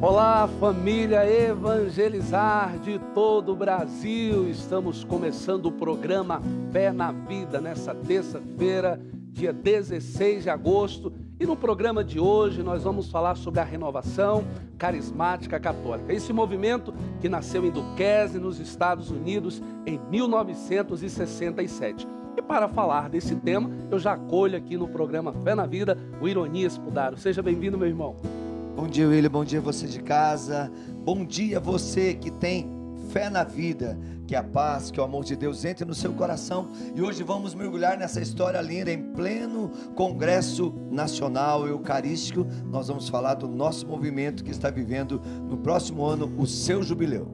Olá, família Evangelizar de todo o Brasil. Estamos começando o programa Fé na Vida nessa terça-feira, dia 16 de agosto. E no programa de hoje nós vamos falar sobre a renovação carismática católica. Esse movimento que nasceu em Duquesne, nos Estados Unidos, em 1967. E para falar desse tema, eu já acolho aqui no programa Fé na Vida o Ironias Pudaro. Seja bem-vindo, meu irmão. Bom dia, William, bom dia você de casa, bom dia você que tem fé na vida, que a paz, que o amor de Deus entre no seu coração. E hoje vamos mergulhar nessa história linda em pleno Congresso Nacional Eucarístico. Nós vamos falar do nosso movimento que está vivendo no próximo ano o seu jubileu.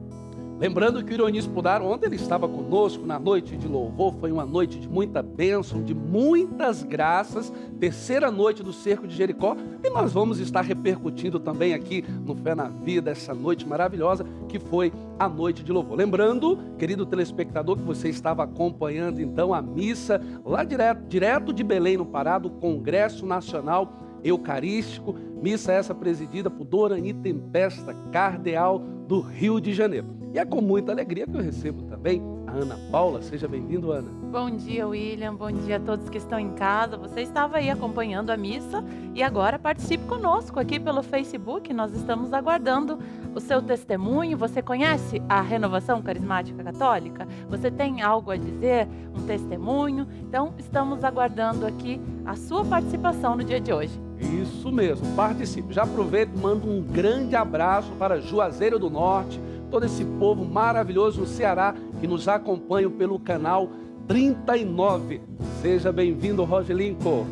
Lembrando que o Ironias Pudaro, ontem ele estava conosco na noite de louvor, foi uma noite de muita bênção, de muitas graças, terceira noite do Cerco de Jericó, e nós vamos estar repercutindo também aqui no Fé na Vida, essa noite maravilhosa que foi a noite de louvor. Lembrando, querido telespectador, que você estava acompanhando então a missa lá direto de Belém, no Pará, do Congresso Nacional Eucarístico, missa essa presidida por Dorani Tempesta, cardeal do Rio de Janeiro. E é com muita alegria que eu recebo também a Ana Paula. Seja bem-vindo, Ana. Bom dia, William. Bom dia a todos que estão em casa. Você estava aí acompanhando a missa e agora participe conosco aqui pelo Facebook. Nós estamos aguardando o seu testemunho. Você conhece a Renovação Carismática Católica? Você tem algo a dizer? Um testemunho? Então, estamos aguardando aqui a sua participação no dia de hoje. Isso mesmo, participe. Já aproveito e mando um grande abraço para Juazeiro do Norte, todo esse povo maravilhoso no Ceará que nos acompanha pelo canal 39. Seja bem-vindo, Rogelinco.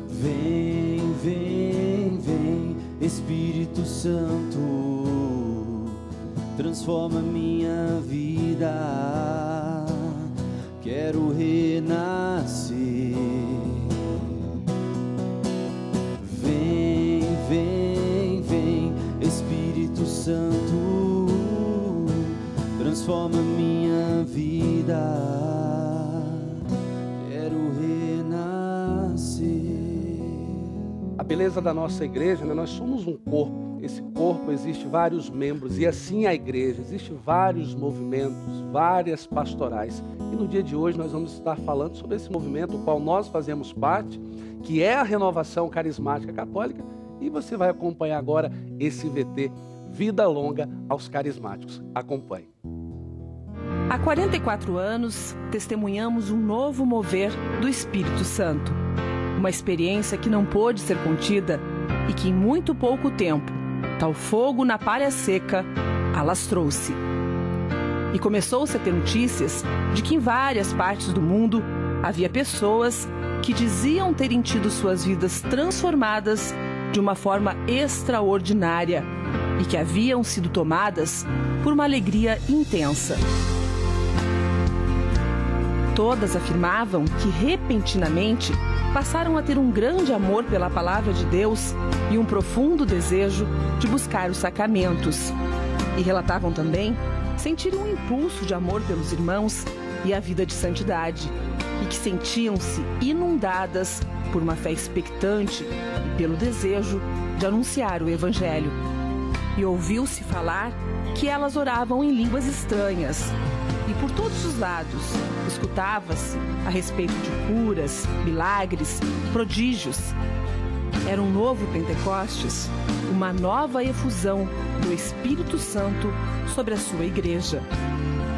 Vem, vem, vem, Espírito Santo, transforma minha vida. Quero renascer. Vem, vem, vem, Espírito Santo, transforma minha vida. Quero renascer. A beleza da nossa igreja, né? Nós somos um corpo. Esse corpo existe vários membros e assim a igreja. Existem vários movimentos, várias pastorais. E no dia de hoje nós vamos estar falando sobre esse movimento, do qual nós fazemos parte, que é a Renovação Carismática Católica. E você vai acompanhar agora esse VT, Vida Longa aos Carismáticos. Acompanhe. Há 44 anos, testemunhamos um novo mover do Espírito Santo. Uma experiência que não pôde ser contida e que em muito pouco tempo, tal fogo na palha seca, alastrou-se. E começou-se a ter notícias de que em várias partes do mundo havia pessoas que diziam terem tido suas vidas transformadas de uma forma extraordinária e que haviam sido tomadas por uma alegria intensa. Todas afirmavam que repentinamente passaram a ter um grande amor pela palavra de Deus e um profundo desejo de buscar os sacramentos. E relatavam também sentir um impulso de amor pelos irmãos e a vida de santidade, e que sentiam-se inundadas por uma fé expectante e pelo desejo de anunciar o Evangelho. E ouviu-se falar que elas oravam em línguas estranhas. E por todos os lados escutava-se a respeito de curas, milagres, prodígios. Era um novo Pentecostes, uma nova efusão do Espírito Santo sobre a sua igreja.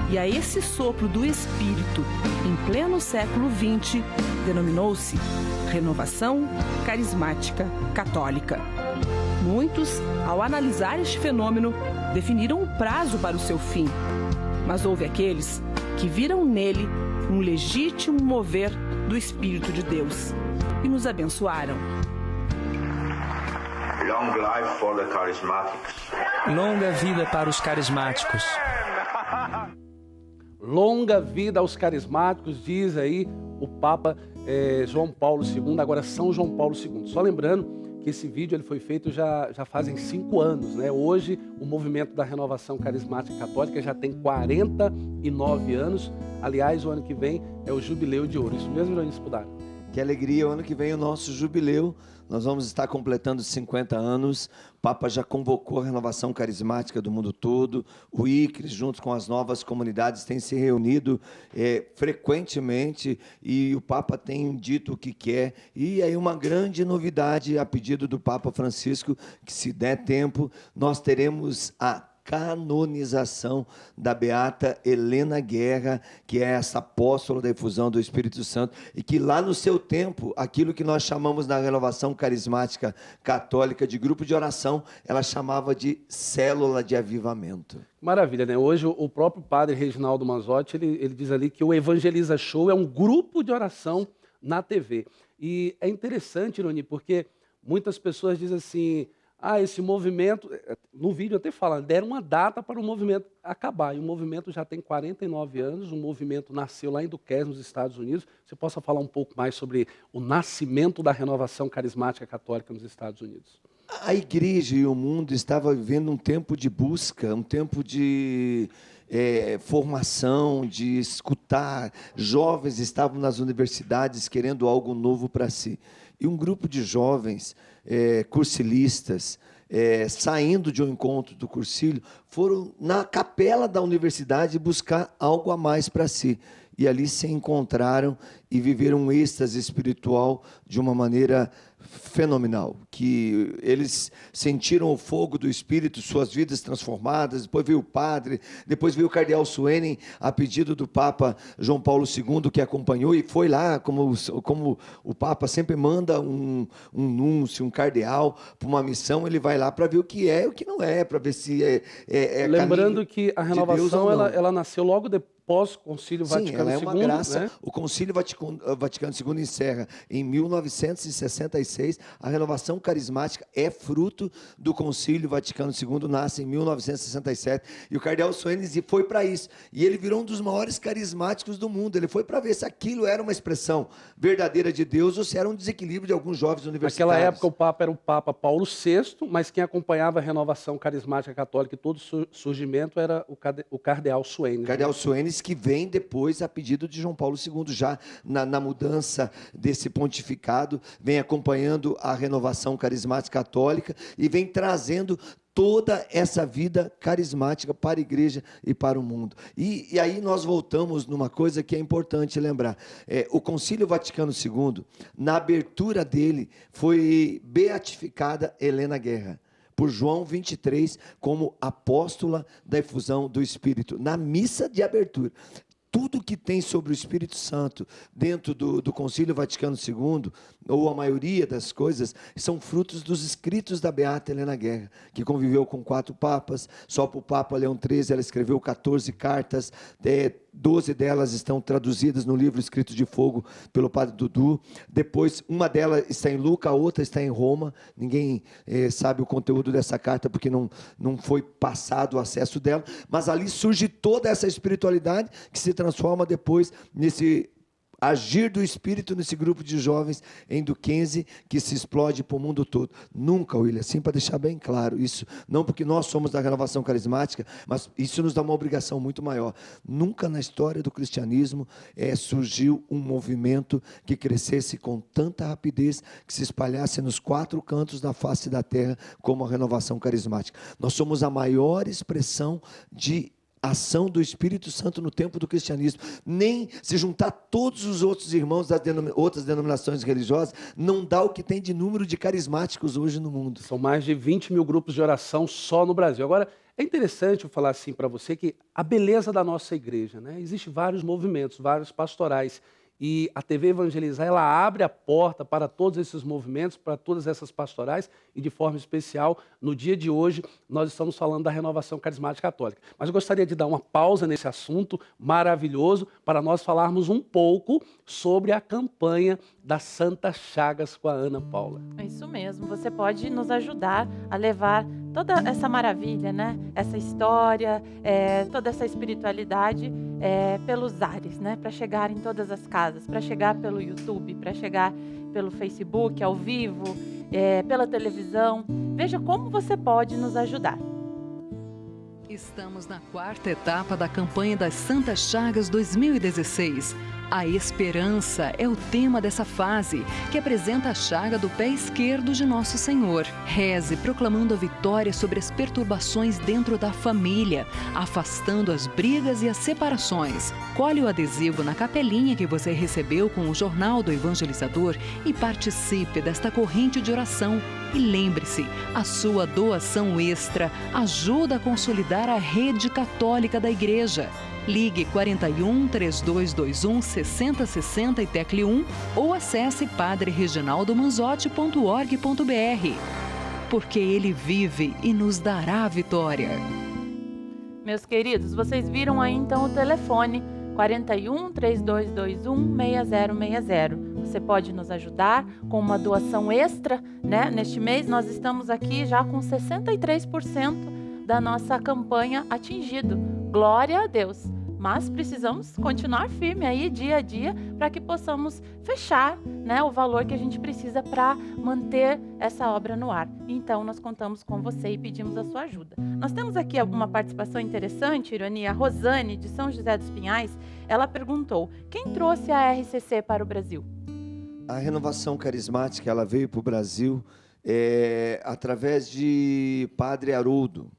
E a esse sopro do Espírito, em pleno século XX, denominou-se Renovação Carismática Católica. Muitos, ao analisar este fenômeno, definiram um prazo para o seu fim. Mas houve aqueles que viram nele um legítimo mover do Espírito de Deus e nos abençoaram. Long life for the charismatics. Longa vida para os carismáticos. Longa vida aos carismáticos, diz aí o Papa João Paulo II, agora São João Paulo II. Só lembrando que esse vídeo ele foi feito já fazem 5 anos, né? Hoje o movimento da Renovação Carismática Católica já tem 49 anos. Aliás, o ano que vem é o Jubileu de Ouro. Isso mesmo, Ironias Pudaro? Que alegria, o ano que vem é o nosso jubileu. Nós vamos estar completando 50 anos. O Papa já convocou a renovação carismática do mundo todo. O ICRES, junto com as novas comunidades, tem se reunido frequentemente e o Papa tem dito o que quer. E aí uma grande novidade, a pedido do Papa Francisco, que se der tempo, nós teremos a canonização da beata Helena Guerra, que é essa apóstola da efusão do Espírito Santo, e que lá no seu tempo, aquilo que nós chamamos na renovação carismática católica de grupo de oração, ela chamava de célula de avivamento. Maravilha, né? Hoje o próprio padre Reginaldo Manzotti, ele diz ali que o Evangeliza Show é um grupo de oração na TV. E é interessante, Ironi, porque muitas pessoas dizem assim: esse movimento, no vídeo até fala, deram uma data para o movimento acabar, e o movimento já tem 49 anos, o movimento nasceu lá em Duquesne, nos Estados Unidos. Você possa falar um pouco mais sobre o nascimento da renovação carismática católica nos Estados Unidos? A igreja e o mundo estavam vivendo um tempo de busca, um tempo de formação, de escutar. Jovens estavam nas universidades querendo algo novo para si. E um grupo de jovens cursilistas, saindo de um encontro do cursilho, foram na capela da universidade buscar algo a mais para si. E ali se encontraram e viveram um êxtase espiritual de uma maneira fenomenal, que eles sentiram o fogo do Espírito, suas vidas transformadas. Depois veio o padre, depois veio o cardeal Suenen, a pedido do Papa João Paulo II, que acompanhou, e foi lá, como o Papa sempre manda um núncio, um cardeal, para uma missão, ele vai lá para ver o que é e o que não é, para ver se Lembrando que a renovação de ela nasceu logo depois, pós-Concílio Vaticano II. Sim, ela é uma graça. Né? O Concílio Vaticano II encerra em 1966. A renovação carismática é fruto do Concílio Vaticano II, nasce em 1967. E o cardeal Suenen foi para isso. E ele virou um dos maiores carismáticos do mundo. Ele foi para ver se aquilo era uma expressão verdadeira de Deus ou se era um desequilíbrio de alguns jovens universitários. Naquela época o Papa era o Papa Paulo VI, mas quem acompanhava a renovação carismática católica e todo o surgimento era o cardeal Suenen. Cardeal Suenen, que vem depois a pedido de João Paulo II, já na mudança desse pontificado, vem acompanhando a renovação carismática católica e vem trazendo toda essa vida carismática para a igreja e para o mundo. E aí nós voltamos numa coisa que é importante lembrar. O Concílio Vaticano II, na abertura dele, foi beatificada Helena Guerra por João 23 como apóstola da efusão do Espírito, na missa de abertura. Tudo que tem sobre o Espírito Santo dentro do Concílio Vaticano II, ou a maioria das coisas, são frutos dos escritos da beata Helena Guerra, que conviveu com 4 papas. Só para o Papa Leão XIII ela escreveu 14 cartas, 12 delas estão traduzidas no livro Escritos de Fogo pelo padre Dudu. Depois, uma delas está em Lucca, a outra está em Roma. Ninguém sabe o conteúdo dessa carta porque não foi passado o acesso dela, mas ali surge toda essa espiritualidade que se transforma depois nesse agir do Espírito nesse grupo de jovens em Duquesne, que se explode para o mundo todo. Nunca, William, assim para deixar bem claro, isso não porque nós somos da renovação carismática, mas isso nos dá uma obrigação muito maior. Nunca na história do cristianismo surgiu um movimento que crescesse com tanta rapidez, que se espalhasse nos 4 cantos da face da terra como a renovação carismática. Nós somos a maior expressão de ação do Espírito Santo no tempo do cristianismo. Nem se juntar todos os outros irmãos das outras denominações religiosas, não dá o que tem de número de carismáticos hoje no mundo. São mais de 20 mil grupos de oração só no Brasil. Agora, é interessante eu falar assim para você que a beleza da nossa igreja, né? Existem vários movimentos, vários pastorais. E a TV Evangelizar, ela abre a porta para todos esses movimentos, para todas essas pastorais, e de forma especial, no dia de hoje, nós estamos falando da renovação carismática católica. Mas eu gostaria de dar uma pausa nesse assunto maravilhoso para nós falarmos um pouco sobre a campanha das Santas Chagas com a Ana Paula. É isso mesmo, você pode nos ajudar a levar toda essa maravilha, né? Essa história, toda essa espiritualidade pelos ares, né? Para chegar em todas as casas, para chegar pelo YouTube, para chegar pelo Facebook, ao vivo, pela televisão. Veja como você pode nos ajudar. Estamos na quarta etapa da campanha das Santas Chagas 2016. A esperança é o tema dessa fase, que apresenta a chaga do pé esquerdo de Nosso Senhor. Reze proclamando a vitória sobre as perturbações dentro da família, afastando as brigas e as separações. Colhe o adesivo na capelinha que você recebeu com o Jornal do Evangelizador e participe desta corrente de oração. E lembre-se, a sua doação extra ajuda a consolidar a rede católica da Igreja. Ligue 41 3221 6060 e tecle 1 ou acesse padrereginaldomanzotti.org.br. Porque Ele vive e nos dará a vitória. Meus queridos, vocês viram aí então o telefone 41 3221 6060. Você pode nos ajudar com uma doação extra, né? Neste mês nós estamos aqui já com 63% da nossa campanha atingido. Glória a Deus! Mas precisamos continuar firme aí dia a dia para que possamos fechar, né, o valor que a gente precisa para manter essa obra no ar. Então nós contamos com você e pedimos a sua ajuda. Nós temos aqui uma participação interessante, Irani. A Rosane, de São José dos Pinhais, ela perguntou: quem trouxe a RCC para o Brasil? A renovação carismática, ela veio para o Brasil através de Padre Haroldo,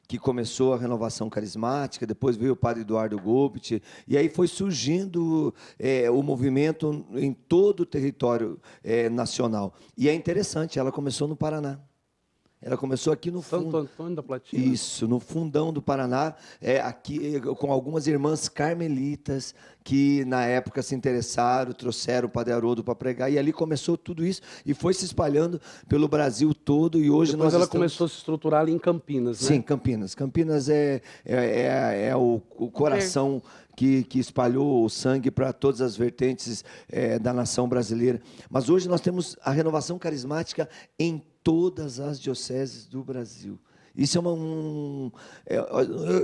que começou a renovação carismática, depois veio o Padre Eduardo Gobit, e aí foi surgindo o movimento em todo o território nacional. E é interessante, ela começou no Paraná. Ela começou aqui no Santo Antônio da Platina. Isso, no fundão do Paraná, aqui com algumas irmãs carmelitas que na época se interessaram, trouxeram o Padre Haroldo para pregar, e ali começou tudo isso e foi se espalhando pelo Brasil todo. E hoje depois ela começou a se estruturar ali em Campinas, né? Sim, Campinas. Campinas é o coração que espalhou o sangue para todas as vertentes da nação brasileira. Mas hoje nós temos a renovação carismática em todas as dioceses do Brasil. Isso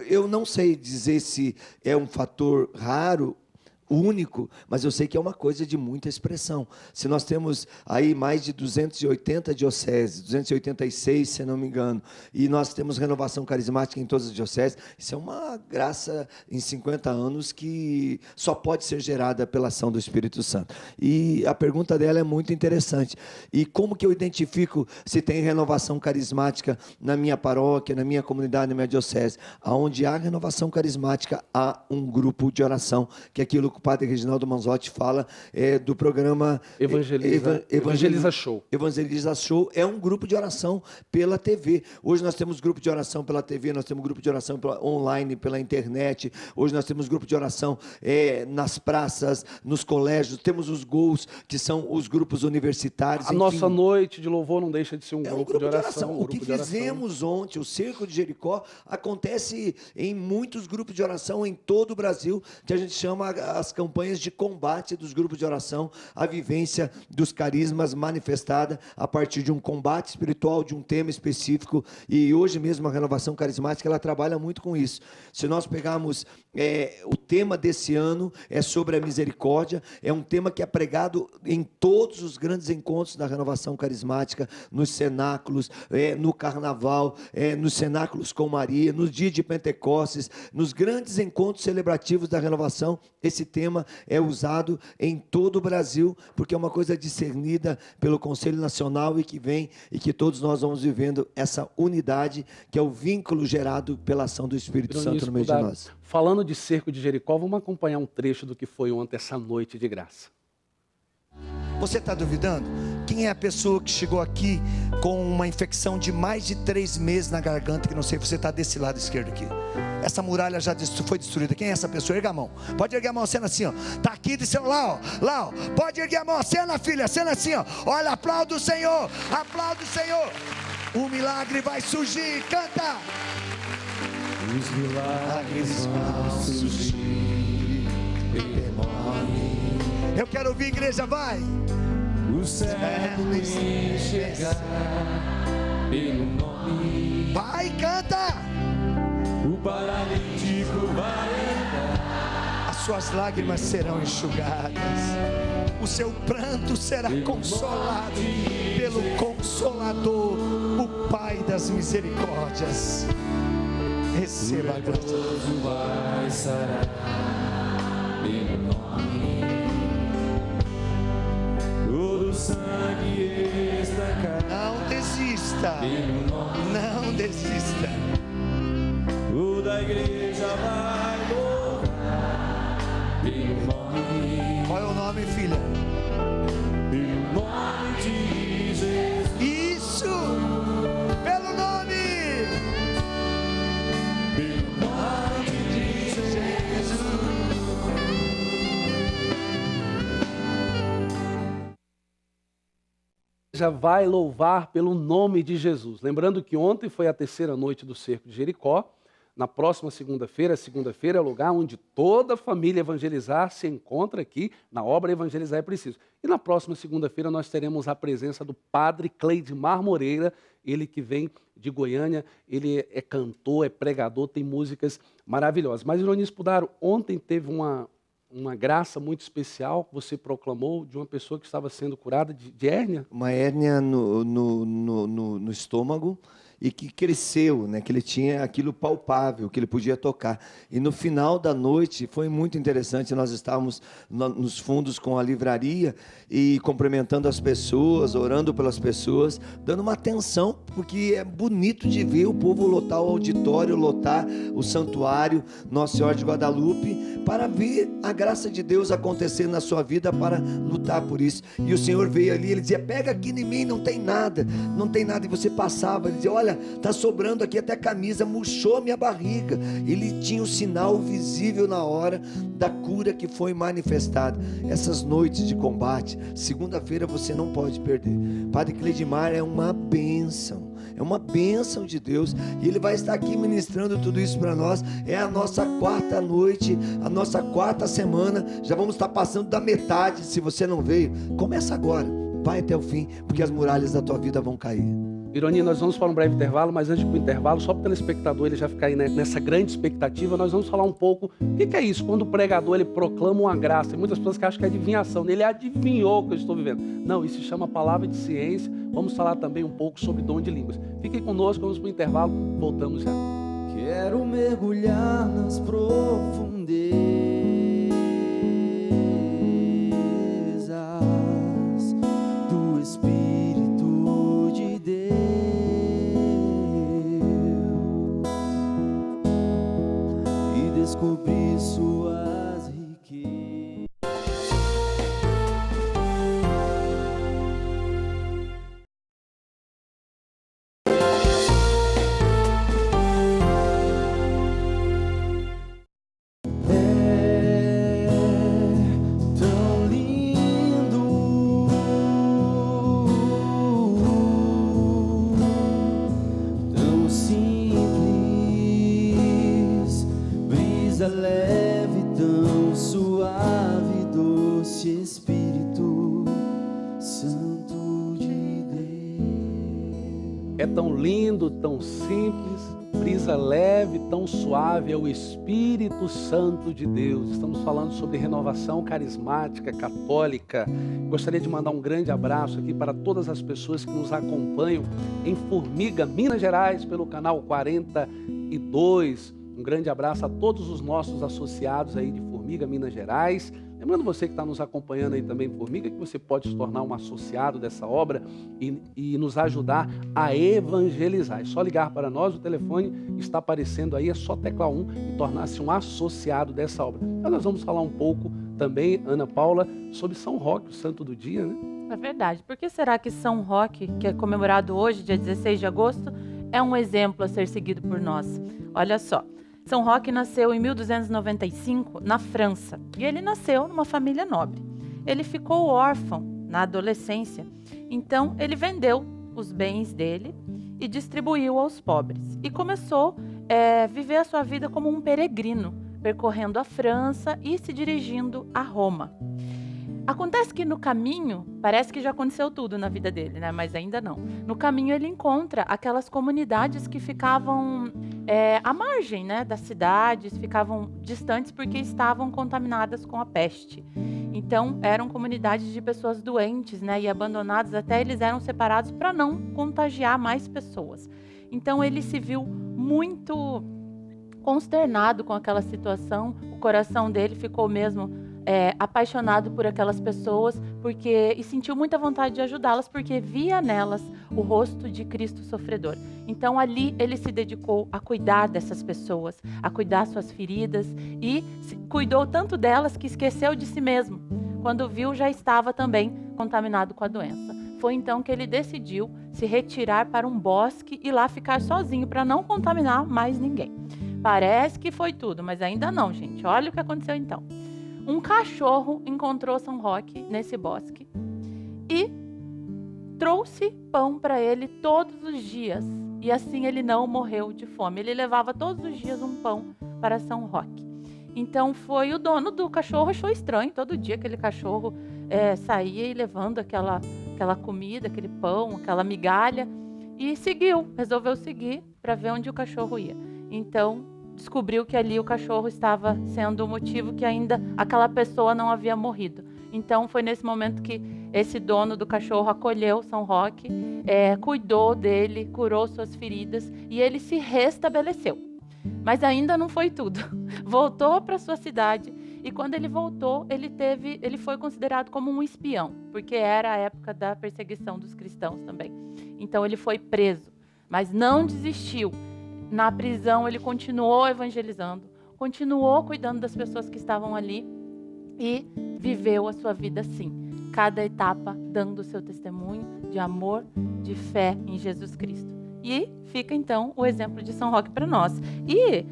eu não sei dizer se é um fator raro, único, mas eu sei que é uma coisa de muita expressão. Se nós temos aí mais de 280 dioceses, 286, se não me engano, e nós temos renovação carismática em todas as dioceses, isso é uma graça em 50 anos que só pode ser gerada pela ação do Espírito Santo. E a pergunta dela é muito interessante. E como que eu identifico se tem renovação carismática na minha paróquia, na minha comunidade, na minha diocese? Aonde há renovação carismática, há um grupo de oração, que é aquilo que o Padre Reginaldo Manzotti fala do programa Evangeliza Show. Evangeliza Show é um grupo de oração pela TV. Hoje nós temos grupo de oração pela TV, nós temos grupo de oração online, pela internet. Hoje nós temos grupo de oração nas praças, nos colégios. Temos os GOLs, que são os grupos universitários. A nossa noite de louvor não deixa de ser um grupo de oração. O que fizemos ontem, o Cerco de Jericó, acontece em muitos grupos de oração em todo o Brasil, que a gente chama as campanhas de combate dos grupos de oração, a vivência dos carismas manifestada a partir de um combate espiritual, de um tema específico. E hoje mesmo a renovação carismática, ela trabalha muito com isso. Se nós pegarmos o tema desse ano, é sobre a misericórdia, é um tema que é pregado em todos os grandes encontros da renovação carismática, nos cenáculos, no carnaval, nos cenáculos com Maria, nos dias de Pentecostes, nos grandes encontros celebrativos da renovação. Esse tema é usado em todo o Brasil, porque é uma coisa discernida pelo Conselho Nacional e que vem, e que todos nós vamos vivendo essa unidade, que é o vínculo gerado pela ação do Espírito Santo no meio de nós. Falando de Cerco de Jericó, vamos acompanhar um trecho do que foi ontem, essa noite de graça. Você está duvidando? Quem é a pessoa que chegou aqui com uma infecção de mais de 3 meses na garganta, que não sei, você está desse lado esquerdo aqui. Essa muralha já foi destruída. Quem é essa pessoa? Erga a mão. Pode erguer a mão, acena assim, ó. Está aqui de seu lá, ó. Pode erguer a mão, acena, filha, acena assim, ó. Olha, aplaude o Senhor, aplaude o Senhor. O milagre vai surgir, canta. Os milagres vão surgir. Eu quero ouvir, igreja, vai. O cego enxergar pelo nome. Vai, canta. O paralítico vai andar. As suas lágrimas serão enxugadas. O seu pranto será consolado pelo Consolador, o Pai das misericórdias. Receba a graça. leproso vai sarar pelo nome. Todo sangue estancar Não desista. pelo nome. Não desista. Toda a igreja vai louvar pelo nome. Qual é o nome, filha? Pelo nome de Jesus. Isso! Pelo nome! Pelo nome de Jesus. Já vai louvar pelo nome de Jesus. Lembrando que ontem foi a terceira noite do cerco de Jericó. Na próxima segunda-feira é o lugar onde toda a família Evangelizar se encontra aqui na obra Evangelizar é Preciso. E na próxima segunda-feira nós teremos a presença do padre Cleidmar Moreira, ele que vem de Goiânia, ele é cantor, é pregador, tem músicas maravilhosas. Mas, Ironi Spudaro, ontem teve uma graça muito especial que você proclamou de uma pessoa que estava sendo curada de hérnia. Uma hérnia no estômago e que cresceu, né? Que ele tinha aquilo palpável, que ele podia tocar. E no final da noite foi muito interessante, nós estávamos nos fundos com a livraria e cumprimentando as pessoas, orando pelas pessoas, dando uma atenção, porque é bonito de ver o povo lotar o auditório, lotar o santuário Nossa Senhora de Guadalupe, para ver a graça de Deus acontecer na sua vida, para lutar por isso. E o Senhor veio ali, ele dizia, pega aqui em mim, não tem nada, e você passava, ele dizia, olha, está sobrando aqui até camisa, murchou minha barriga. Ele tinha o sinal visível na hora da cura que foi manifestada. Essas noites de combate, segunda-feira você não pode perder. Padre Cleidmar é uma bênção de Deus, e ele vai estar aqui ministrando tudo isso para nós. É a nossa quarta noite, a nossa quarta semana, já vamos estar passando da metade. Se você não veio, começa agora, vai até o fim, porque as muralhas da tua vida vão cair. Ironia, nós vamos para um breve intervalo, mas antes do intervalo, só para o telespectador ele já ficar aí nessa grande expectativa, nós vamos falar um pouco o que é isso, quando o pregador ele proclama uma graça. Tem muitas pessoas que acham que é adivinhação, ele adivinhou o que eu estou vivendo. Não, isso se chama palavra de ciência. Vamos falar também um pouco sobre dom de línguas. Fiquem conosco, vamos para o intervalo, voltamos já. Quero mergulhar nas profundezas do Espírito de Deus e descobrir suas riquezas. Leve, tão suave, doce Espírito Santo de Deus. É tão lindo, tão simples, brisa leve, tão suave, é o Espírito Santo de Deus. Estamos falando sobre renovação carismática, católica. Gostaria de mandar um grande abraço aqui para todas as pessoas que nos acompanham em Formiga, Minas Gerais, pelo canal 42. Um grande abraço a todos os nossos associados aí de Formiga, Minas Gerais. Lembrando você que está nos acompanhando aí também em Formiga, que você pode se tornar um associado dessa obra e nos ajudar a evangelizar. É só ligar para nós, o telefone está aparecendo aí, é só teclar 1 e tornar-se um associado dessa obra. Então nós vamos falar um pouco também, Ana Paula, sobre São Roque, o santo do dia, né? É verdade. Por que será que São Roque, que é comemorado hoje, dia 16 de agosto, é um exemplo a ser seguido por nós? Olha só. São Roque nasceu em 1295 na França e ele nasceu numa família nobre. Ele ficou órfão na adolescência, então ele vendeu os bens dele e distribuiu aos pobres. E começou a viver a sua vida como um peregrino, percorrendo a França e se dirigindo a Roma. Acontece que no caminho, parece que já aconteceu tudo na vida dele, né? Mas ainda não. No caminho ele encontra aquelas comunidades que ficavam à margem, né, das cidades, ficavam distantes porque estavam contaminadas com a peste. Então eram comunidades de pessoas doentes, né, e abandonadas, até eles eram separados para não contagiar mais pessoas. Então ele se viu muito consternado com aquela situação, o coração dele ficou mesmo apaixonado por aquelas pessoas, e sentiu muita vontade de ajudá-las, porque via nelas o rosto de Cristo sofredor. Então ali ele se dedicou a cuidar dessas pessoas, a cuidar suas feridas, e cuidou tanto delas que esqueceu de si mesmo. Quando viu, já estava também contaminado com a doença. Foi então que ele decidiu se retirar para um bosque e lá ficar sozinho, para não contaminar mais ninguém. Parece que foi tudo, mas ainda não, gente. Olha o que aconteceu então. Um cachorro encontrou São Roque nesse bosque e trouxe pão para ele todos os dias. E assim ele não morreu de fome. Ele levava todos os dias um pão para São Roque. Então foi o dono do cachorro, achou estranho. Todo dia aquele cachorro saía e levando aquela comida, aquele pão, aquela migalha. E resolveu seguir para ver onde o cachorro ia. Então descobriu que ali o cachorro estava sendo o motivo que ainda aquela pessoa não havia morrido. Então foi nesse momento que esse dono do cachorro acolheu São Roque, cuidou dele, curou suas feridas e ele se restabeleceu. Mas ainda não foi tudo. Voltou para sua cidade e quando ele voltou, ele foi considerado como um espião, porque era a época da perseguição dos cristãos também. Então ele foi preso, mas não desistiu. Na prisão ele continuou evangelizando, continuou cuidando das pessoas que estavam ali e viveu a sua vida assim, cada etapa dando o seu testemunho de amor, de fé em Jesus Cristo. E fica então o exemplo de São Roque para nós. E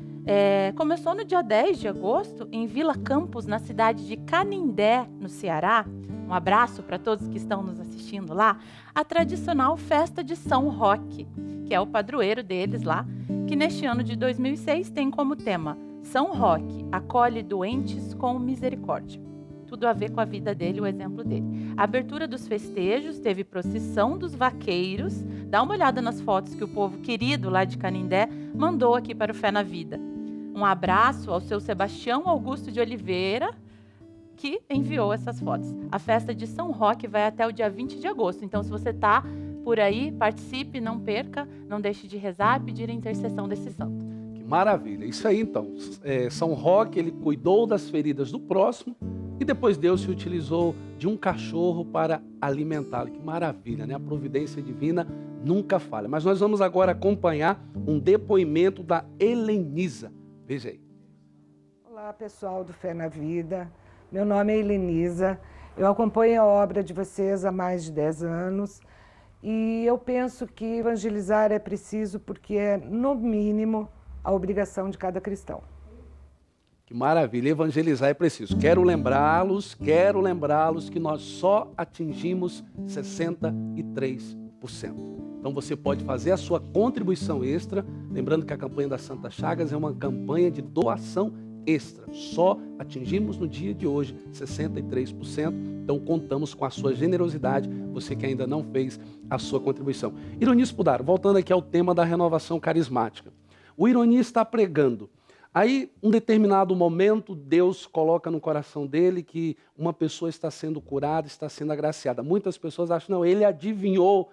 começou no dia 10 de agosto em Vila Campos, na cidade de Canindé, no Ceará. Um abraço para todos que estão nos assistindo lá. A tradicional festa de São Roque, que é o padroeiro deles lá, que neste ano de 2006 tem como tema São Roque, acolhe doentes com misericórdia. Tudo a ver com a vida dele, o exemplo dele. A abertura dos festejos, teve procissão dos vaqueiros. Dá uma olhada nas fotos que o povo querido lá de Canindé mandou aqui para o Fé na Vida. Um abraço ao seu Sebastião Augusto de Oliveira, que enviou essas fotos. A festa de São Roque vai até o dia 20 de agosto. Então, se você está por aí, participe, não perca, não deixe de rezar e pedir a intercessão desse santo. Que maravilha. Isso aí, então. São Roque, ele cuidou das feridas do próximo e depois Deus se utilizou de um cachorro para alimentá-lo. Que maravilha, né? A providência divina nunca falha. Mas nós vamos agora acompanhar um depoimento da Helenisa. Veja aí. Olá, pessoal do Fé na Vida. Meu nome é Helenisa. Eu acompanho a obra de vocês há mais de 10 anos. E eu penso que evangelizar é preciso porque é, no mínimo, a obrigação de cada cristão. Que maravilha, evangelizar é preciso. Quero lembrá-los que nós só atingimos 63%. Então você pode fazer a sua contribuição extra, lembrando que a campanha das Santas Chagas é uma campanha de doação extra. Só atingimos no dia de hoje 63%, então contamos com a sua generosidade, você que ainda não fez a sua contribuição. Ironia Spudaro, voltando aqui ao tema da renovação carismática. O Ironia está pregando. Aí, um determinado momento, Deus coloca no coração dele que uma pessoa está sendo curada, está sendo agraciada. Muitas pessoas acham, não, ele adivinhou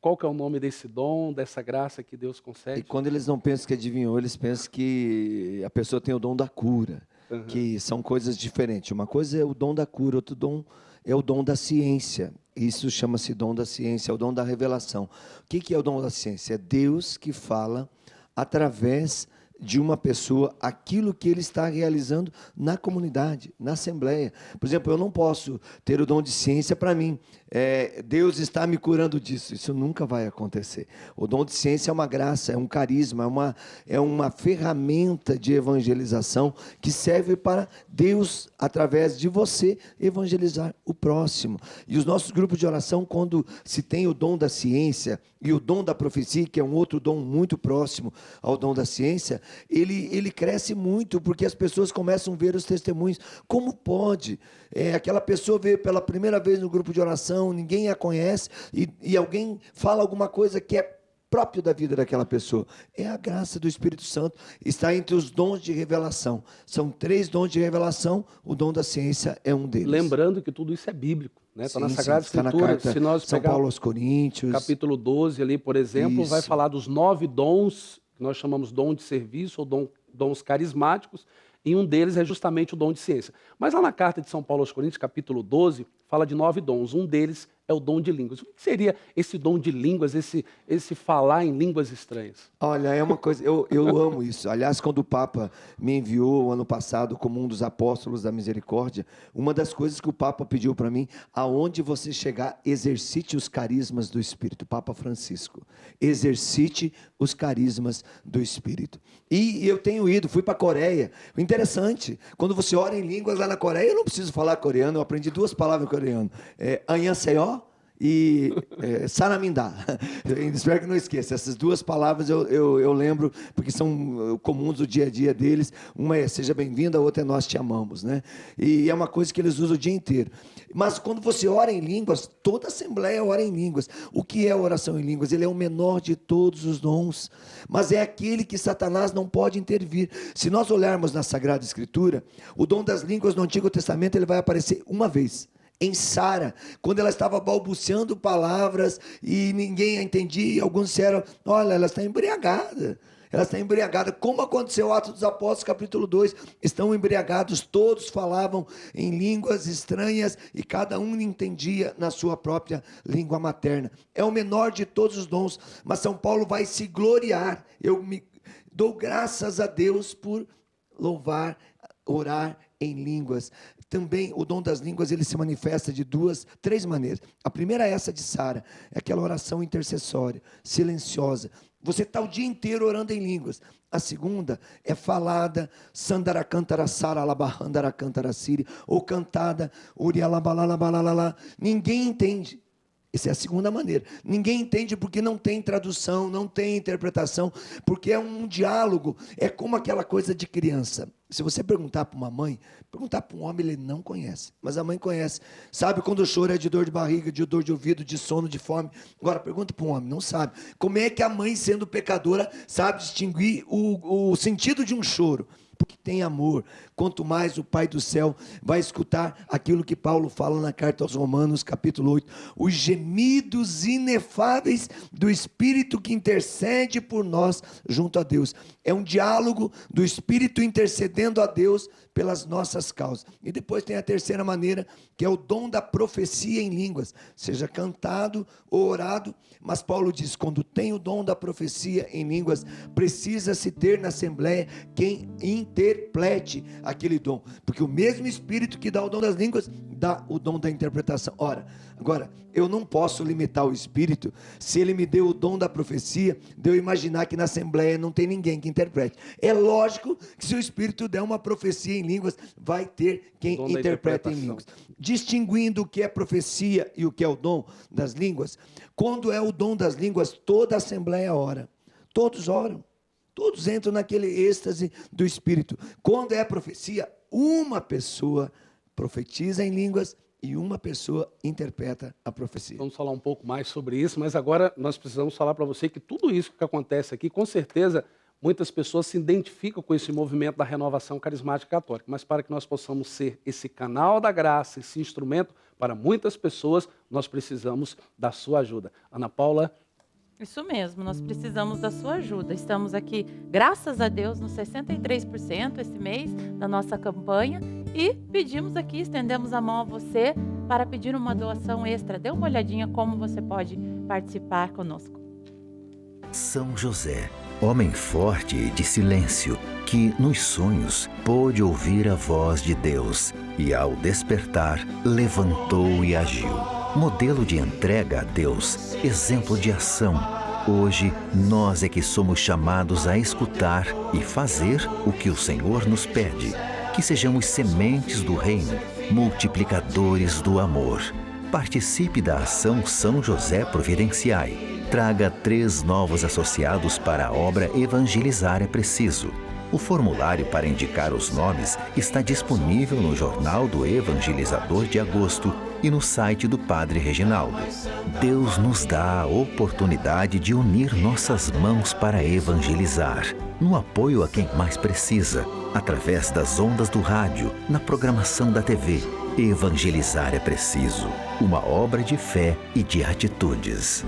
qual que é o nome desse dom, dessa graça que Deus concede. E quando eles não pensam que adivinhou, eles pensam que a pessoa tem o dom da cura, que são coisas diferentes. Uma coisa é o dom da cura, outro dom é o dom da ciência. Isso chama-se dom da ciência, é o dom da revelação. O que é o dom da ciência? É Deus que fala através de uma pessoa aquilo que ele está realizando na comunidade, na assembleia. Por exemplo, eu não posso ter o dom de ciência para mim. Deus está me curando disso. Isso nunca vai acontecer. O dom de ciência é uma graça, é um carisma, é uma ferramenta de evangelização que serve para Deus, através de você, evangelizar o próximo. E os nossos grupos de oração, quando se tem o dom da ciência e o dom da profecia, que é um outro dom muito próximo ao dom da ciência, ele cresce muito, porque as pessoas começam a ver os testemunhos. Como pode? Aquela pessoa veio pela primeira vez no grupo de oração, ninguém a conhece, e alguém fala alguma coisa que é próprio da vida daquela pessoa. É a graça do Espírito Santo, está entre os dons de revelação. São 3 dons de revelação, o dom da ciência é um deles. Lembrando que tudo isso é bíblico, né? Está na Sagrada Escritura. Escritura. Na carta se nós São Paulo aos Coríntios. Capítulo 12 ali, por exemplo, Isso. vai falar dos 9 dons que nós chamamos dom de serviço ou dons carismáticos, e um deles é justamente o dom de ciência. Mas lá na carta de São Paulo aos Coríntios, capítulo 12, fala de 9 dons. Um deles é o dom de línguas. O que seria esse dom de línguas, esse falar em línguas estranhas? Olha, é uma coisa, eu amo isso. Aliás, quando o Papa me enviou ano passado como um dos apóstolos da misericórdia, uma das coisas que o Papa pediu para mim, aonde você chegar, exercite os carismas do Espírito. Papa Francisco, exercite os carismas do Espírito. E eu tenho ido, fui para a Coreia. O interessante, quando você ora em línguas lá na Coreia, eu não preciso falar coreano, eu aprendi 2 palavras em coreano. Annyeonghaseyo e Saramindá. Espero que não esqueça. Essas 2 palavras eu lembro, porque são comuns do dia a dia deles. Uma é seja bem-vindo, a outra é nós te amamos, né? E é uma coisa que eles usam o dia inteiro. Mas quando você ora em línguas, toda a assembleia ora em línguas. O que é a oração em línguas? Ele é o menor de todos os dons, mas é aquele que Satanás não pode intervir. Se nós olharmos na Sagrada Escritura, o dom das línguas no Antigo Testamento ele vai aparecer uma vez. Em Sara, quando ela estava balbuciando palavras e ninguém a entendia, alguns disseram, olha, ela está embriagada. Ela está embriagada, como aconteceu no Atos dos Apóstolos, capítulo 2, estão embriagados, todos falavam em línguas estranhas e cada um entendia na sua própria língua materna. É o menor de todos os dons, mas São Paulo vai se gloriar. Eu me dou graças a Deus por louvar, orar em línguas. Também o dom das línguas ele se manifesta de 3 maneiras. A primeira é essa de Sara, é aquela oração intercessória, silenciosa. Você está o dia inteiro orando em línguas. A segunda é falada, sandaracantara sara alabahandara cantara siri, ou cantada, urialabalalabalalala. Ninguém entende. Essa é a segunda maneira. Ninguém entende porque não tem tradução, não tem interpretação, porque é um diálogo, é como aquela coisa de criança. Se você perguntar para uma mãe, perguntar para um homem, ele não conhece, mas a mãe conhece. Sabe quando o choro é de dor de barriga, de dor de ouvido, de sono, de fome. Agora, pergunta para um homem, não sabe. Como é que a mãe, sendo pecadora, sabe distinguir o sentido de um choro? Porque tem amor. Quanto mais o Pai do céu vai escutar aquilo que Paulo fala na carta aos Romanos, capítulo 8, os gemidos inefáveis do Espírito que intercede por nós junto a Deus. É um diálogo do Espírito intercedendo a Deus pelas nossas causas. E depois tem a terceira maneira, que é o dom da profecia em línguas, seja cantado ou orado, mas Paulo diz, quando tem o dom da profecia em línguas, precisa-se ter na Assembleia quem interprete aquele dom, porque o mesmo Espírito que dá o dom das línguas, dá o dom da interpretação. Ora, agora, eu não posso limitar o Espírito, se ele me deu o dom da profecia, de eu imaginar que na Assembleia não tem ninguém que interprete. É lógico que se o Espírito der uma profecia em línguas, vai ter quem interpreta em línguas. Distinguindo o que é profecia e o que é o dom das línguas, quando é o dom das línguas, toda a Assembleia ora. Todos oram. Todos entram naquele êxtase do Espírito. Quando é profecia, uma pessoa profetiza em línguas e uma pessoa interpreta a profecia. Vamos falar um pouco mais sobre isso, mas agora nós precisamos falar para você que tudo isso que acontece aqui, com certeza, muitas pessoas se identificam com esse movimento da renovação carismática católica, mas para que nós possamos ser esse canal da graça, esse instrumento para muitas pessoas, nós precisamos da sua ajuda. Ana Paula? Isso mesmo, nós precisamos da sua ajuda. Estamos aqui, graças a Deus, no 63% esse mês da nossa campanha e pedimos aqui, estendemos a mão a você para pedir uma doação extra. Dê uma olhadinha como você pode participar conosco. São José, homem forte e de silêncio, que nos sonhos pôde ouvir a voz de Deus e ao despertar levantou e agiu. Modelo de entrega a Deus, exemplo de ação. Hoje, nós é que somos chamados a escutar e fazer o que o Senhor nos pede. Que sejamos sementes do reino, multiplicadores do amor. Participe da ação São José Providenciai. Traga 3 novos associados para a obra Evangelizar é Preciso. O formulário para indicar os nomes está disponível no Jornal do Evangelizador de agosto e no site do Padre Reginaldo. Deus nos dá a oportunidade de unir nossas mãos para evangelizar, no apoio a quem mais precisa, através das ondas do rádio, na programação da TV. Evangelizar é Preciso, uma obra de fé e de atitudes.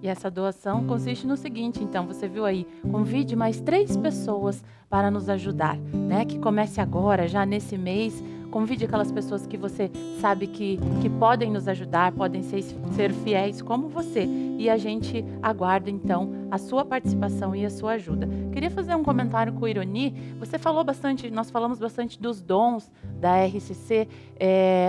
E essa doação consiste no seguinte, então, você viu aí, convide mais 3 pessoas para nos ajudar, né? Que comece agora, já nesse mês. Convide aquelas pessoas que você sabe que podem nos ajudar, podem ser fiéis como você. E a gente aguarda, então, a sua participação e a sua ajuda. Queria fazer um comentário com o Ironi. Você falou bastante, nós falamos bastante dos dons da RCC.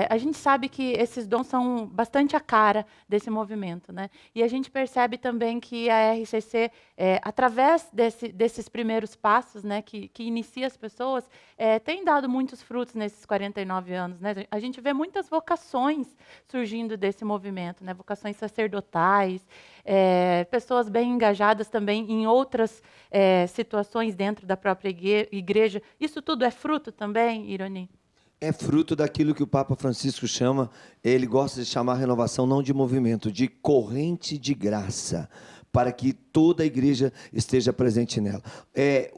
A gente sabe que esses dons são bastante a cara desse movimento, né? E a gente percebe também que a RCC, através desses primeiros passos, né, que inicia as pessoas, tem dado muitos frutos nesses 49 anos, né? A gente vê muitas vocações surgindo desse movimento, né? Vocações sacerdotais, pessoas bem engajadas também em outras situações dentro da própria igreja. Isso tudo é fruto também, Ironi? É fruto daquilo que o Papa Francisco chama, ele gosta de chamar a renovação não de movimento, de corrente de graça, para que toda a igreja esteja presente nela.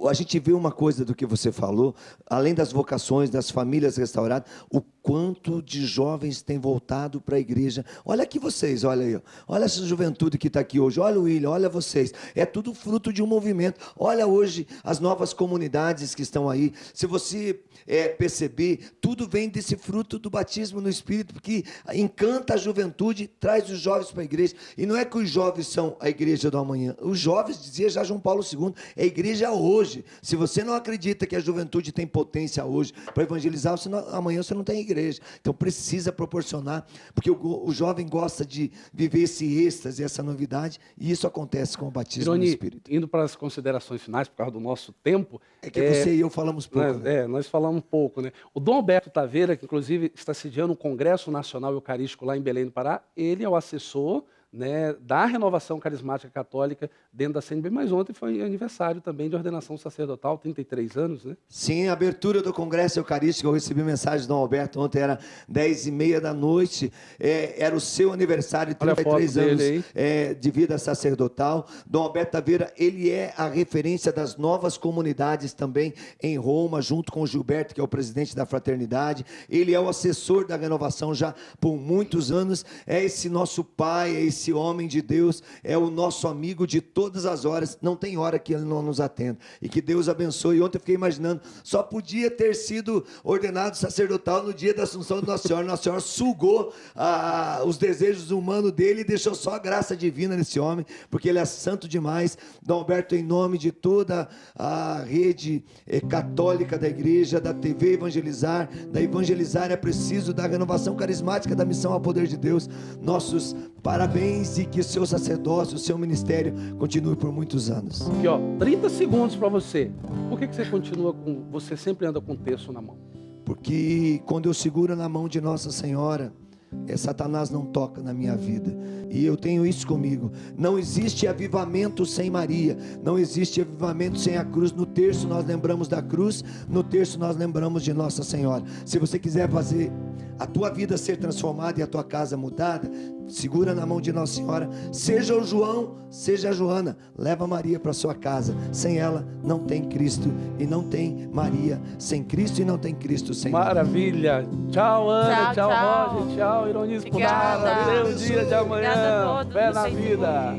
A gente vê uma coisa do que você falou, além das vocações, das famílias restauradas, o quanto de jovens têm voltado para a igreja. Olha aqui vocês, olha aí, olha essa juventude que está aqui hoje, olha o William, olha vocês, é tudo fruto de um movimento. Olha hoje as novas comunidades que estão aí, se você perceber, tudo vem desse fruto do batismo no Espírito, porque encanta a juventude, traz os jovens para a igreja, e não é que os jovens são a igreja do amanhã, os jovens, dizia já João Paulo II, é a igreja hoje. Se você não acredita que a juventude tem potência hoje para evangelizar, amanhã você não tem igreja. Então precisa proporcionar, porque o jovem gosta de viver esse êxtase, essa novidade, e isso acontece com o batismo no Espírito. Indo para as considerações finais, por causa do nosso tempo... É que você e eu falamos pouco. Nós falamos pouco, né? O Dom Alberto Taveira, que inclusive está sediando um Congresso Nacional Eucarístico lá em Belém do Pará, ele é o assessor, né, da renovação carismática católica dentro da CNB, mas ontem foi aniversário também de ordenação sacerdotal, 33 anos, né? Sim, a abertura do Congresso Eucarístico, eu recebi mensagem do Dom Alberto, ontem era 10h30 da noite, era o seu aniversário, 33 anos de vida sacerdotal. Dom Alberto Taveira, ele é a referência das novas comunidades também em Roma, junto com o Gilberto, que é o presidente da fraternidade. Ele é o assessor da renovação já por muitos anos, é esse nosso pai, é esse homem de Deus, é o nosso amigo de todas as horas, não tem hora que ele não nos atenda, e que Deus abençoe. Ontem eu fiquei imaginando, só podia ter sido ordenado sacerdotal no dia da Assunção de Nossa Senhora sugou os desejos humanos dele e deixou só a graça divina nesse homem, porque ele é santo demais. Dom Alberto, em nome de toda a rede católica da igreja, da TV Evangelizar, da Evangelizar é preciso, da renovação carismática, da missão ao poder de Deus, nossos parabéns, e que o seu sacerdócio, o seu ministério continue por muitos anos. Aqui, 30 segundos para você. Por que você continua você sempre anda com o terço na mão? Porque quando eu seguro na mão de Nossa Senhora, Satanás não toca na minha vida, e eu tenho isso comigo. Não existe avivamento sem Maria, não existe avivamento sem a cruz. No terço nós lembramos da cruz, no terço nós lembramos de Nossa Senhora. Se você quiser fazer a tua vida ser transformada e a tua casa mudada, segura na mão de Nossa Senhora, seja o João, seja a Joana, leva Maria para sua casa. Sem ela não tem Cristo, e não tem Maria sem Cristo, e não tem Cristo sem Maravilha. Maria. Tchau, Ana, tchau, Roger, tchau, Ironi Spodara. Até o dia de amanhã. Fé na vida.